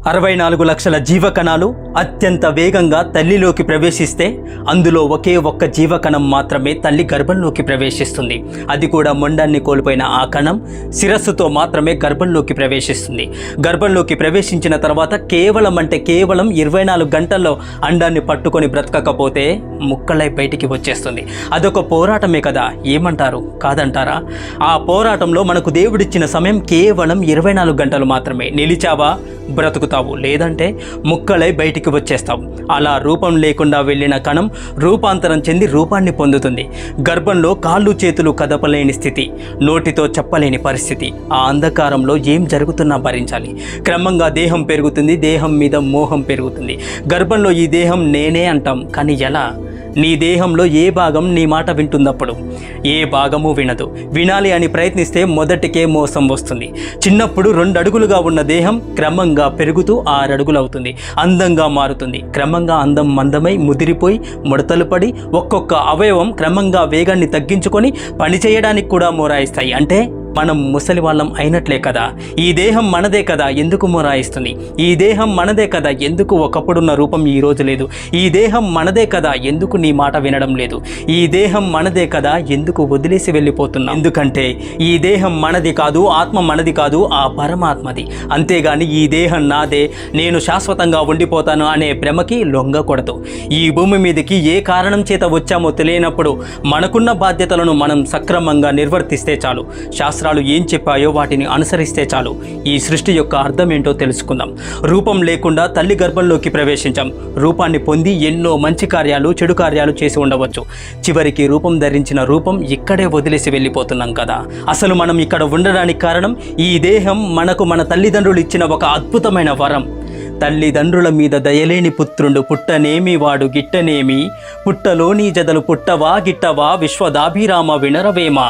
64 లక్షల జీవకణాలు అత్యంత వేగంగా తల్లిలోకి ప్రవేశిస్తే అందులో ఒకే ఒక్క జీవకణం మాత్రమే తల్లి గర్భంలోకి ప్రవేశిస్తుంది. అది కూడా మొండాన్ని కోల్పోయిన ఆ కణం శిరస్సుతో మాత్రమే గర్భంలోకి ప్రవేశిస్తుంది. గర్భంలోకి ప్రవేశించిన తర్వాత కేవలం 24 గంటల్లో అండాన్ని పట్టుకొని బ్రతకకపోతే ముక్కలై బయటికి వచ్చేస్తుంది. అదొక పోరాటమే కదా, ఏమంటారు? కాదంటారా? ఆ పోరాటంలో మనకు దేవుడిచ్చిన సమయం కేవలం 24 గంటలు మాత్రమే. నిలిచావా బ్రతుకుతావు, లేదంటే ముక్కలై బయటికి వచ్చేస్తావు. అలా రూపం లేకుండా వెళ్ళిన కణం రూపాంతరం చెంది రూపాన్ని పొందుతుంది. గర్భంలో కాళ్ళు చేతులు కదపలేని స్థితి, నోటితో చెప్పలేని పరిస్థితి. ఆ అంధకారంలో ఏం జరుగుతున్నా భరించాలి. క్రమంగా దేహం పెరుగుతుంది, దేహం మీద మోహం పెరుగుతుంది. గర్భంలో ఈ దేహం నేనే అంటాం, కానీ ఎలా? నీ దేహంలో ఏ భాగం నీ మాట వింటున్నప్పుడు? ఏ భాగము వినదు. వినాలి అని ప్రయత్నిస్తే మొదటికే మోసం వస్తుంది. చిన్నప్పుడు 2 అడుగులుగా ఉన్న దేహం క్రమంగా పెరుగుతూ 6 అడుగులు అవుతుంది. అందంగా మారుతుంది. క్రమంగా అందం మందమై ముదిరిపోయి ముడతలు పడి ఒక్కొక్క అవయవం క్రమంగా వేగాన్ని తగ్గించుకొని పనిచేయడానికి కూడా మొరాయిస్తాయి. అంటే మనం ముసలి వాళ్ళం అయినట్లే కదా. ఈ దేహం మనదే కదా, ఎందుకు మొరాయిస్తుంది? ఈ దేహం మనదే కదా, ఎందుకు ఒకప్పుడున్న రూపం ఈ రోజు లేదు? ఈ దేహం మనదే కదా, ఎందుకు నీ మాట వినడం లేదు? ఈ దేహం మనదే కదా, ఎందుకు వదిలేసి వెళ్ళిపోతున్నా? ఎందుకంటే ఈ దేహం మనది కాదు, ఆత్మ మనది కాదు, ఆ పరమాత్మది. అంతేగాని ఈ దేహం నాదే, నేను శాశ్వతంగా ఉండిపోతాను అనే భ్రమకి లొంగకూడదు. ఈ భూమి మీదకి ఏ కారణం చేత వచ్చామో తెలియనప్పుడు మనకున్న బాధ్యతలను మనం సక్రమంగా నిర్వర్తిస్తే చాలు. శాస్త్రాలు ఏం చెప్పాయో వాటిని అనుసరిస్తే చాలు. ఈ సృష్టి యొక్క అర్థం ఏంటో తెలుసుకుందాం. రూపం లేకుండా తల్లి గర్భంలోకి ప్రవేశించాం. రూపాన్ని పొంది ఎన్నో మంచి కార్యాలు, చెడు కార్యాలు చేసి ఉండవచ్చు. చివరికి రూపం ధరించిన రూపం ఇక్కడే వదిలేసి వెళ్ళిపోతున్నాం కదా. అసలు మనం ఇక్కడ ఉండడానికి కారణం ఈ దేహం మనకు మన తల్లిదండ్రులు ఇచ్చిన ఒక అద్భుతమైన వరం. తల్లిదండ్రుల మీద దయలేని పుత్రుండు పుట్టనేమి వాడు గిట్టనేమి, పుట్టలోని జదలు పుట్టవా గిట్టవా విశ్వదాభిరామ వినరవేమా.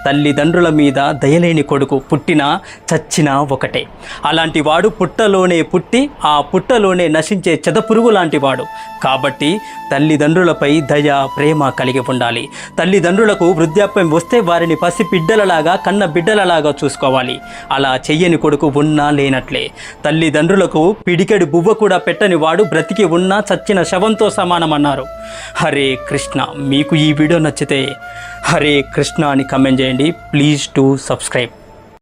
తల్లిదండ్రుల మీద దయలేని కొడుకు పుట్టినా చచ్చినా ఒకటే. అలాంటి వాడు పుట్టలోనే పుట్టి ఆ పుట్టలోనే నశించే చెదపురుగు లాంటి వాడు. కాబట్టి తల్లిదండ్రులపై దయ, ప్రేమ కలిగి ఉండాలి. తల్లిదండ్రులకు వృద్ధాప్యం వస్తే వారిని పసి బిడ్డలలాగా, కన్న బిడ్డలలాగా చూసుకోవాలి. అలా చెయ్యని కొడుకు ఉన్నా లేనట్లే. తల్లిదండ్రులకు పిడికెడు బువ్వ కూడా పెట్టని వాడు బ్రతికి ఉన్నా చచ్చిన శవంతో సమానమన్నారు. హరే కృష్ణ. మీకు ఈ వీడియో నచ్చితే హరే కృష్ణ అని కమెంట్ చేయండి. Please to subscribe.